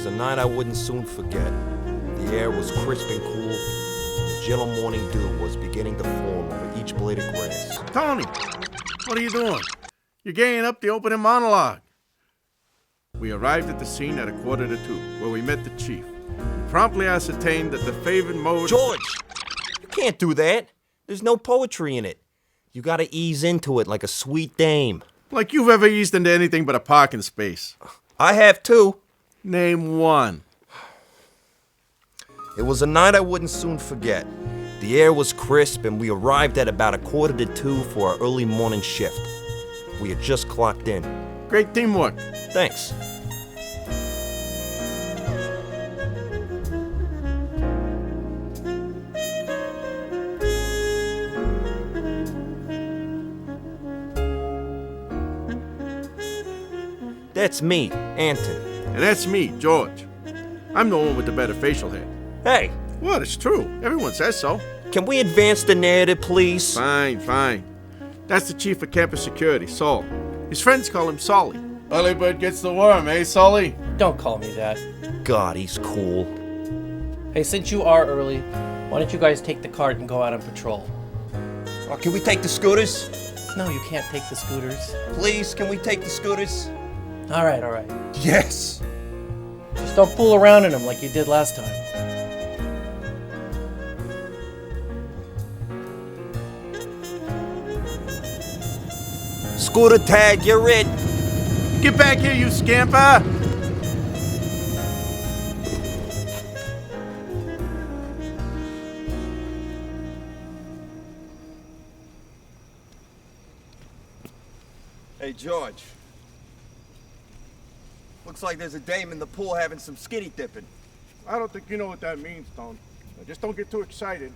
was a night I wouldn't soon forget. The air was crisp and cool. The gentle morning dew was beginning to form over each blade of grass. Tony, what are you doing? You're gaying up the opening monologue. We arrived at the scene at 1:45, where we met the chief. We promptly ascertained that the favored mode... George! You can't do that. There's no poetry in it. You gotta ease into it like a sweet dame. Like you've ever eased into anything but a parking space. I have too. Name one. It was a night I wouldn't soon forget. The air was crisp and we arrived at about 1:45 for our early morning shift. We had just clocked in. Great teamwork. Thanks. That's me, Anton. And that's me, George. I'm the one with the better facial hair. Hey, What? It's true. Everyone says so. can we advance the narrative, please? Fine. That's the chief of campus security, Saul. His friends call him Solly. Early bird gets the worm, eh, Solly? Don't call me that. God, he's cool. Hey, since you are early, why don't you guys take the cart and go out on patrol? Oh, can we take the scooters? No, you can't take the scooters. Please, can we take the scooters? All right. Yes! Just don't fool around in them like you did last time. Scooter tag, you're it! Get back here, you scamper! Hey, George. Looks like there's a dame in the pool having some skinny dipping. I don't think you know what that means, Stone. Now, just don't get too excited.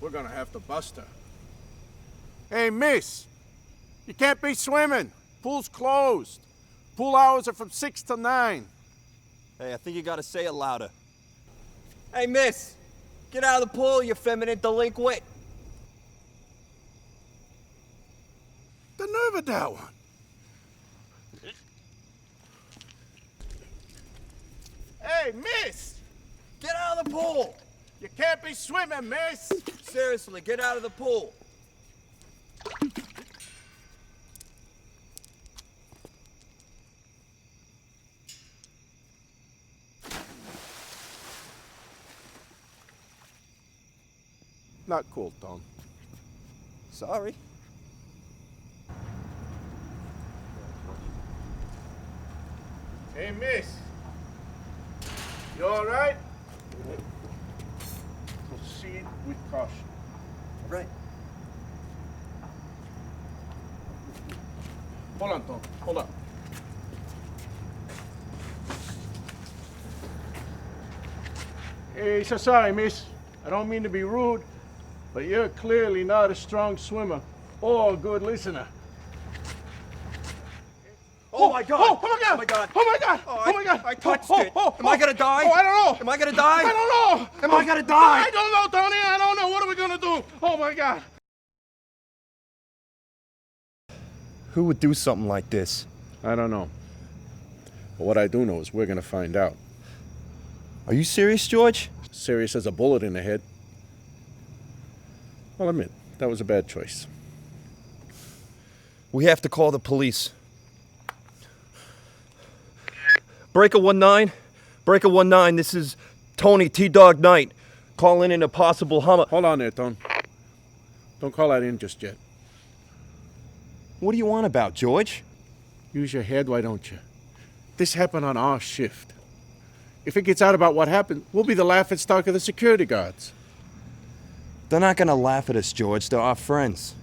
We're gonna have to bust her. Hey, miss! You can't be swimming. Pool's closed. Pool hours are from 6 to 9. Hey, I think you gotta say it louder. Hey, miss! Get out of the pool, you feminine delinquent! The nerve of that one. Hey, miss! Get out of the pool! You can't be swimming, miss! Seriously, get out of the pool! Not cool, Tom. Sorry. Hey, miss. You all right? Proceed with caution. Right. Hold on, Tom. Hold on. Hey, so sorry, miss. I don't mean to be rude, but you're clearly not a strong swimmer or a good listener. Oh my God! Oh my God! Oh my God! Oh my God! Oh, Oh my God! I touched it. Am I gonna die? Oh, I don't know. Am I gonna die? I don't know. Am I gonna die? I don't know, Tony. I don't know. What are we gonna do? Oh my God! Who would do something like this? I don't know. But what I do know is we're gonna find out. Are you serious, George? Serious as a bullet in the head. I'll admit, that was a bad choice. We have to call the police. Breaker 19? Breaker 19, this is Tony T-Dog Knight calling in a possible Hummer. Hold on there, Tone. Don't call that in just yet. What do you want about, George? Use your head, why don't you? This happened on our shift. If it gets out about what happened, we'll be the laughingstock of the security guards. They're not gonna laugh at us, George. They're our friends.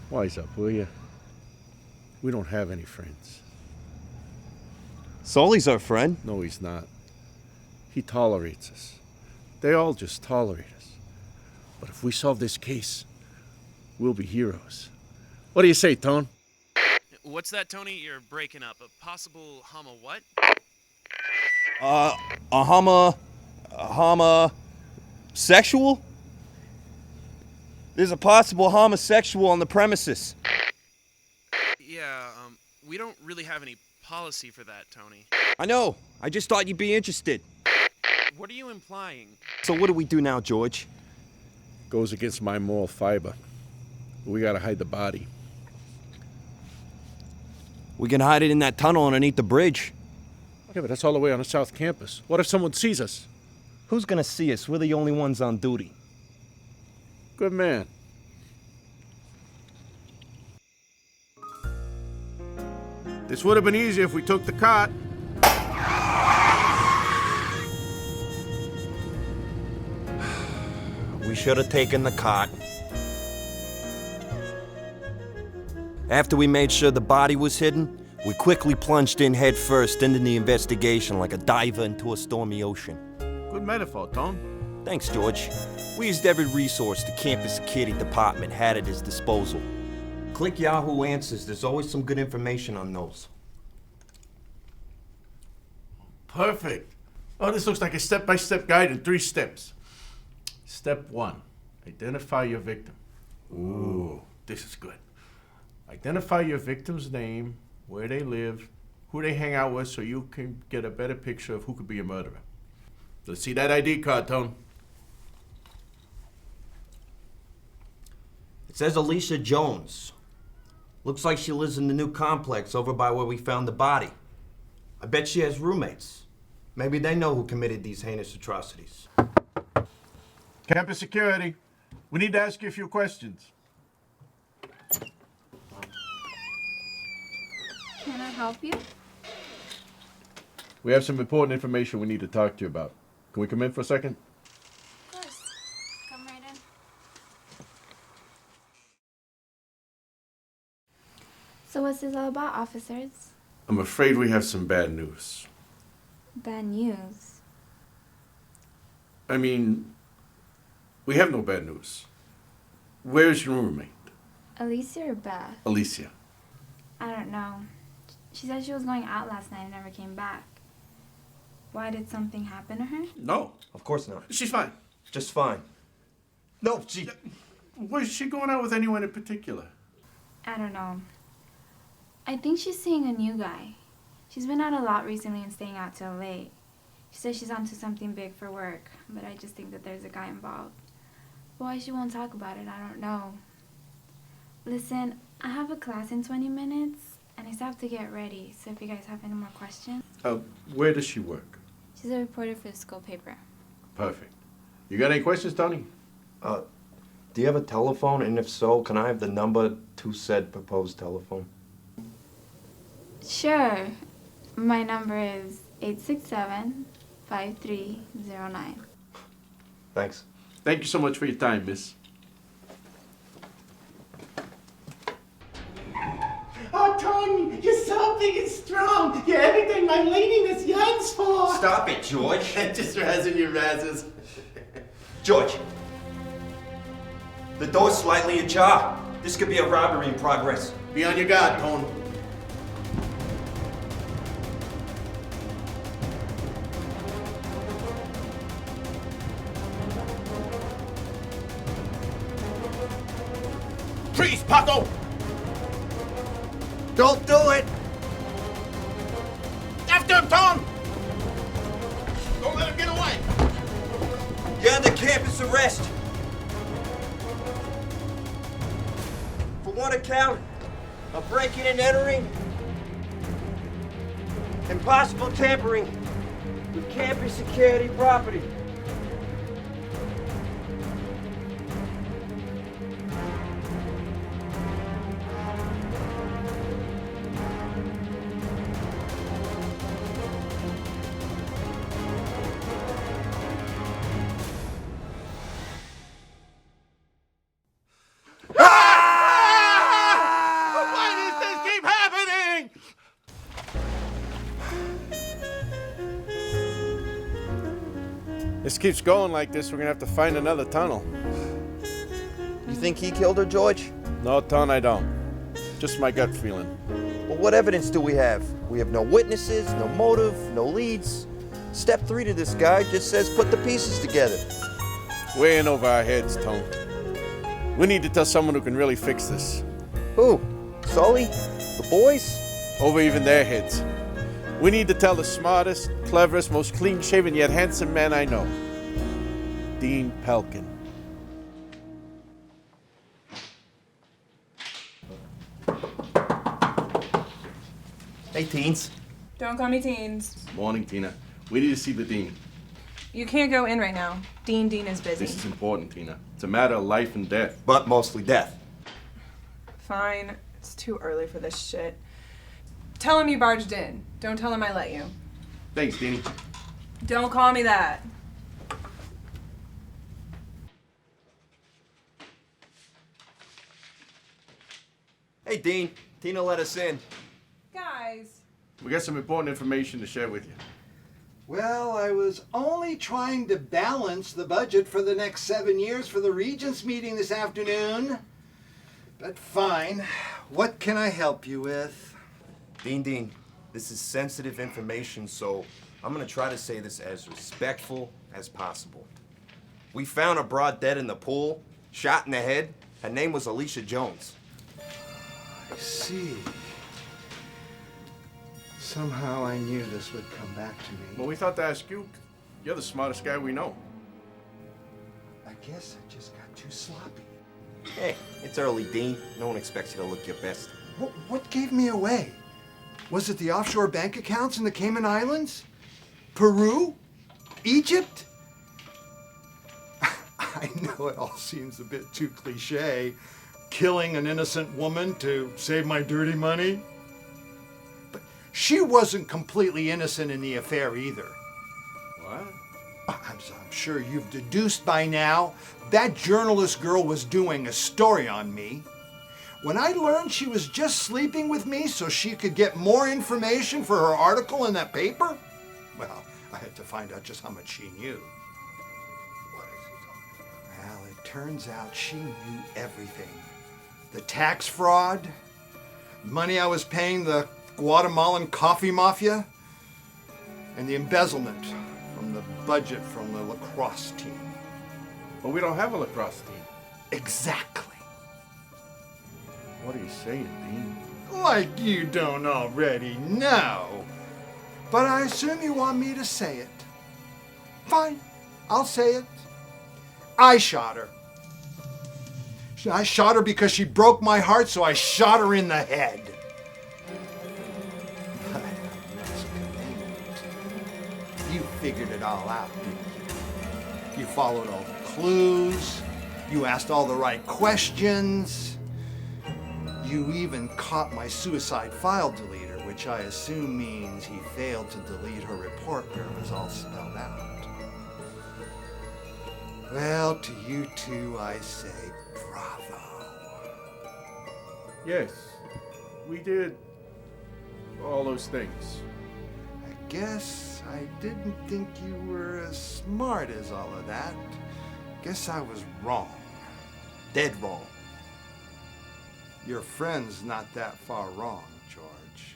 Wise up, will you? We don't have any friends. Sully's our friend. No, he's not. He tolerates us. They all just tolerate us. But if we solve this case, we'll be heroes. What do you say, Tone? What's that, Tony? You're breaking up. A possible hum of what? A homosexual? There's a possible homosexual on the premises. Yeah, We don't really have any policy for that, Tony. I know. I just thought you'd be interested. What are you implying? So what do we do now, George? Goes against my moral fiber. We gotta hide the body. We can hide it in that tunnel underneath the bridge. Okay, but that's all the way on the South Campus. What if someone sees us? Who's gonna see us? We're the only ones on duty. Good man. This would have been easier if we took the cart. We should have taken the cot. After we made sure the body was hidden, we quickly plunged in head first into the investigation like a diver into a stormy ocean. Good metaphor, Tone. Thanks, George. We used every resource the campus security department had at its disposal. Click Yahoo Answers. There's always some good information on those. Perfect. Oh, this looks like a step-by-step guide in 3 steps. Step 1, identify your victim. Ooh, this is good. Identify your victim's name, where they live, who they hang out with, so you can get a better picture of who could be a murderer. Let's see that ID card, Tone. It says Alicia Jones. Looks like she lives in the new complex over by where we found the body. I bet she has roommates. Maybe they know who committed these heinous atrocities. Campus security, we need to ask you a few questions. Can I help you? We have some important information we need to talk to you about. Can we come in for a second? Of course. Come right in. So what's this all about, officers? I'm afraid we have some bad news. Bad news. I mean, we have no bad news. Where's your roommate? Alicia or Beth? Alicia. I don't know. She said she was going out last night and never came back. Why, did something happen to her? No, Of course not. she's fine. Just fine. No, she... Was she going out with anyone in particular? I don't know. I think she's seeing a new guy. She's been out a lot recently and staying out till late. She says she's onto something big for work, but I just think that there's a guy involved. Why she won't talk about it, I don't know. Listen, I have a class in 20 minutes, and I still have to get ready, so if you guys have any more questions. Where does she work? She's a reporter for the school paper. Perfect. You got any questions, Tony? Do you have a telephone? And if so, can I have the number to said proposed telephone? Sure. My number is 867-5309. Thanks. Thank you so much for your time, miss. Oh, Tony, you're so big and strong. You're everything my ladiness yearns for. Stop it, George. Just razzing your razzes. George. The door's slightly ajar. This could be a robbery in progress. Be on your guard, Tone. Freeze, Paco! Don't do it! After him, Tone! Don't let him get away! You're under campus arrest. For one account, of breaking and entering, and possible tampering with campus security property. Why does this keep happening? This keeps going like this, we're gonna have to find another tunnel. You think he killed her, George? No, Ton, I don't. Just my gut feeling. Well, what evidence do we have? We have no witnesses, no motive, no leads. Step 3 to this guy just says put the pieces together. Way in over our heads, Tone. We need to tell someone who can really fix this. Who? Sully? The boys? over even their heads. We need to tell the smartest, cleverest, most clean-shaven yet handsome man I know. Dean Pelkin. Hey, teens. Don't call me teens. Morning, Tina. We need to see the dean. You can't go in right now. Dean is busy. This is important, Tina. It's a matter of life and death. But mostly death. Fine. It's too early for this shit. Tell him you barged in. Don't tell him I let you. Thanks, Deanie. Don't call me that. Hey, Dean. Tina let us in. Guys. We got some important information to share with you. Well, I was only trying to balance the budget for the next 7 years for the Regents meeting this afternoon. But fine. What can I help you with? Dean, this is sensitive information, so I'm gonna try to say this as respectful as possible. We found a broad dead in the pool, shot in the head. Her name was Alicia Jones. I see. Somehow I knew this would come back to me. Well, we thought to ask you. You're the smartest guy we know. I guess I just got too sloppy. Hey, it's early, Dean. No one expects you to look your best. What gave me away? Was it the offshore bank accounts in the Cayman Islands? Peru? Egypt? I know it all seems a bit too cliche. Killing an innocent woman to save my dirty money. But she wasn't completely innocent in the affair either. What? I'm sure you've deduced by now that journalist girl was doing a story on me. When I learned she was just sleeping with me so she could get more information for her article in that paper, well, I had to find out just how much she knew. What is he talking about? Well, it turns out she knew everything. The tax fraud, money I was paying the Guatemalan coffee mafia, and the embezzlement from the budget from the lacrosse team. But we don't have a lacrosse team. Exactly. What are you saying, Dean? Like you don't already know. But I assume you want me to say it. Fine, I'll say it. I shot her. I shot her because she broke my heart, so I shot her in the head. But I must commend you. You figured it all out, didn't you? You followed all the clues. You asked all the right questions. You even caught my suicide file deleter, which I assume means he failed to delete her report where it was all spelled out. Well, to you two, I say bravo. Yes, we did all those things. I guess I didn't think you were as smart as all of that. Guess I was wrong. Dead wrong. Your friend's not that far wrong, George.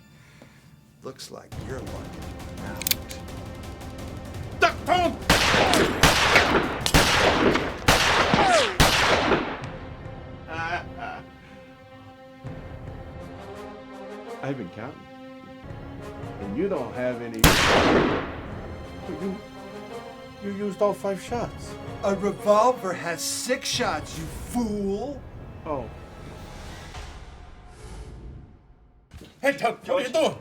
Looks like you're lucky out. Duck, Tone! I've been counting. And you don't have any. You used all 5 shots. A revolver has 6 shots, you fool! Oh. Hey, Tug, what are you doing?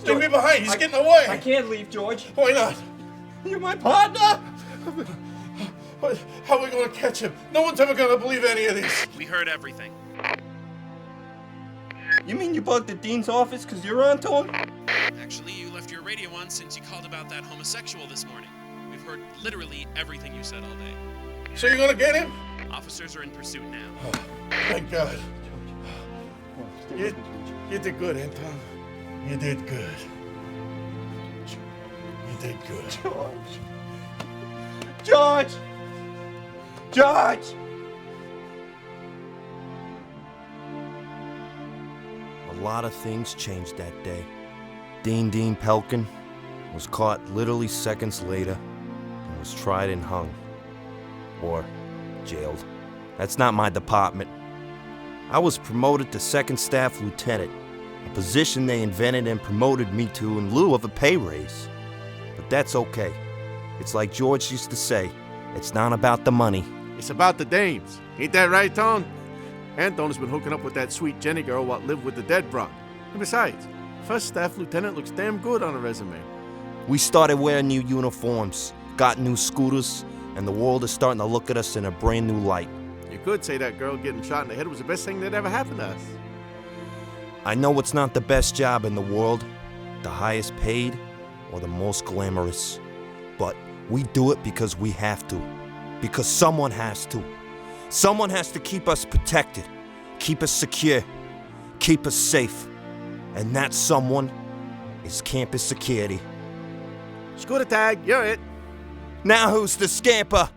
Leave me behind. He's getting away. I can't leave, George. Why not? You're my partner. How are we going to catch him? No one's ever going to believe any of this. We heard everything. You mean you bugged the dean's office because you're onto him? Actually, you left your radio on since you called about that homosexual this morning. We've heard literally everything you said all day. So you're going to get him? Officers are in pursuit now. Oh, thank God. You did good, Anton. You did good. You did good. George! George! A lot of things changed that day. Dean Pelkin was caught literally seconds later and was tried and hung. Or jailed. That's not my department. I was promoted to second staff lieutenant, a position they invented and promoted me to in lieu of a pay raise. But that's okay. It's like George used to say, it's not about the money. It's about the dames. Ain't that right, Tone? Anton has been hooking up with that sweet Jenny girl what lived with the dead broad. And besides, first staff lieutenant looks damn good on a resume. We started wearing new uniforms, got new scooters, and the world is starting to look at us in a brand new light. You could say that girl getting shot in the head was the best thing that ever happened to us. I know it's not the best job in the world, the highest paid, or the most glamorous. But we do it because we have to. Because someone has to. Someone has to keep us protected, keep us secure, keep us safe. And that someone is campus security. Scooter tag, you're it. Now who's the scamper?